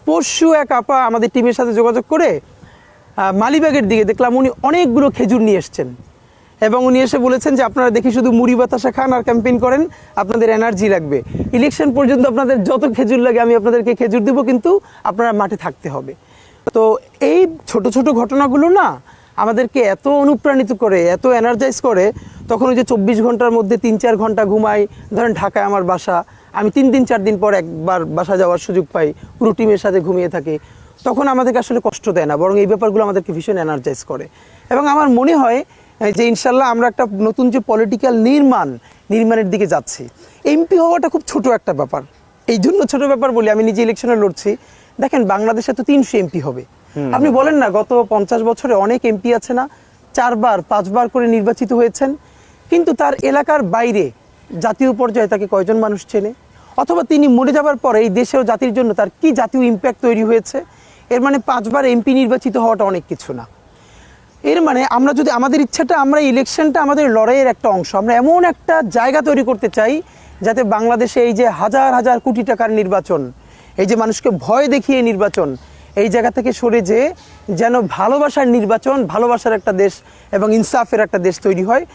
পরশু এক আপা আমাদের টিমের সাথে যোগাযোগ করে মালিবাগের দিকে দেখলাম উনি অনেকগুলো খেজুর নিয়ে এসছেন এবং উনি এসে বলেছেন যে আপনারা দেখি শুধু মুড়ি বাতাসা খান আর ক্যাম্পেইন করেন, আপনাদের এনার্জি লাগবে, ইলেকশন পর্যন্ত আপনাদের যত খেজুর লাগে আমি আপনাদেরকে খেজুর দেবো, কিন্তু আপনারা মাঠে থাকতে হবে। তো এই ছোট ছোট ঘটনাগুলো না আমাদেরকে এত অনুপ্রাণিত করে, এত এনার্জাইজ করে। তখন ওই যে 24 ঘন্টার মধ্যে 3-4 ঘন্টা ঘুমাই, ধরেন ঢাকায় আমার বাসা, আমি 3-4 দিন পর একবার বাসা যাওয়ার সুযোগ পাই, পুরো টিমের সাথে ঘুমিয়ে থাকি, তখন আমাদেরকে আসলে কষ্ট দেয় না, বরং এই ব্যাপারগুলো আমাদেরকে ভীষণ এনার্জাইজ করে। এবং আমার মনে হয় যে ইনশাল্লাহ আমরা একটা নতুন যে পলিটিক্যাল নির্মাণের দিকে যাচ্ছি। এমপি হওয়াটা খুব ছোট একটা ব্যাপার, এই জন্য ছোট ব্যাপার বলি, আমি নিজে ইলেকশনে লড়ছি। দেখেন বাংলাদেশে তো 300 এমপি হবে, আপনি বলেন না গত 50 বছরে অনেক এমপি আছে না, 4-5 বার করে নির্বাচিত হয়েছেন, কিন্তু তার এলাকার বাইরে জাতীয় পর্যায়ে তাকে কয়জন মানুষ চেনে, অথবা তিনি মরে যাবার পরে এই দেশের ও জাতির জন্য তার কি জাতীয় ইম্প্যাক্ট তৈরি হয়েছে। এর মানে 5 বার এমপি নির্বাচিত হওয়াটা অনেক কিছু না। এর মানে আমরা যদি আমাদের ইচ্ছাটা, আমরা ইলেকশনটা আমাদের লড়াইয়ের একটা অংশ, আমরা এমন একটা জায়গা তৈরি করতে চাই যাতে বাংলাদেশে এই যে হাজার হাজার কোটি টাকার নির্বাচন, এই যে মানুষকে ভয় দেখিয়ে নির্বাচন, এই জায়গা থেকে সরে যেন ভালোবাসার নির্বাচন, ভালোবাসার একটা দেশ এবং ইনসাফের একটা দেশ তৈরি হয়।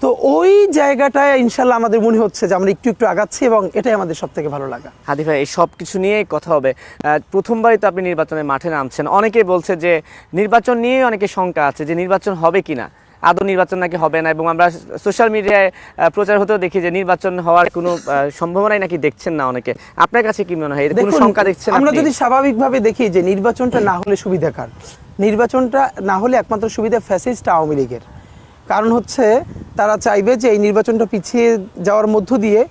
তো ওই জায়গাটায় ইনশাল্লাহ আমাদের মনে হচ্ছে যে আমরা একটু একটু আগাচ্ছি এবং এটাই আমাদের সব থেকে ভালো লাগা। হাদি ভাই, এই সব কিছু নিয়েই কথা হবে। প্রথমবারই তো আপনি নির্বাচনের মাঠে নামছেন, অনেকেই বলছে যে নির্বাচন নিয়ে অনেকে শঙ্কা আছে যে নির্বাচন হবে কিনা, আদৌ নির্বাচন নাকি হবে না, এবং আমরা সোশ্যাল মিডিয়ায় প্রচার হতেও দেখি যে নির্বাচন হওয়ার কোনো সম্ভাবনাই নাকি দেখছেন না অনেকে। আপনার কাছে কি মনে হয়, এর কোনো শঙ্কা দেখছেন? আমরা যদি স্বাভাবিকভাবে দেখি যে নির্বাচনটা না হলে সুবিধা কার, নির্বাচনটা না হলে একমাত্র সুবিধা ফ্যাসিস্ট আওয়ামী লীগের। কারণ হচ্ছে তারা চাইবে যে এই নির্বাচনটা পিছিয়ে যাওয়ার মধ্য দিয়ে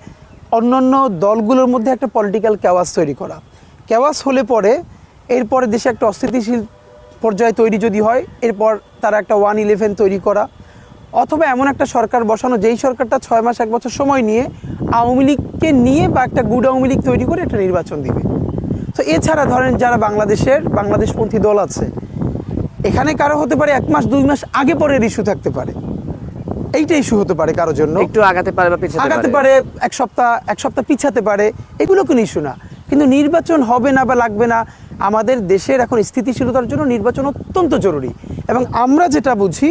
অন্যান্য দলগুলোর মধ্যে একটা পলিটিক্যাল ক্যাওয়াস তৈরি করা। ক্যাওয়াস হলে পরে এরপরে দেশে একটা অস্থিতিশীল পর্যায়ে তৈরি যদি হয়, এরপর তারা একটা 1-11 তৈরি করা, অথবা এমন একটা সরকার বসানো যেই সরকারটা 6 মাস 1 বছর সময় নিয়ে আওয়ামী লীগকে নিয়ে বা একটা গুড আওয়ামী লীগ তৈরি করে একটা নির্বাচন দিবে। তো এছাড়া ধরেন যারা বাংলাদেশপন্থী দল আছে, এখানে কারো হতে পারে 1 মাস 2 মাস আগে পরের ইস্যু থাকতে পারে, এইটা ইস্যু হতে পারে কারোর জন্য, একটু আগাতে পারে বা আগাতে পারে, এক সপ্তাহ পিছাতে পারে, এগুলো কোনো ইস্যু না। কিন্তু নির্বাচন হবে না বা লাগবে না, আমাদের দেশের এখন স্থিতিশীলতার জন্য নির্বাচন অত্যন্ত জরুরি। এবং আমরা যেটা বুঝি,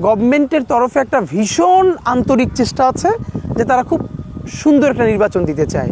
গভর্নমেন্টের তরফে একটা ভীষণ আন্তরিক চেষ্টা আছে যে তারা খুব সুন্দর একটা নির্বাচন দিতে চায়।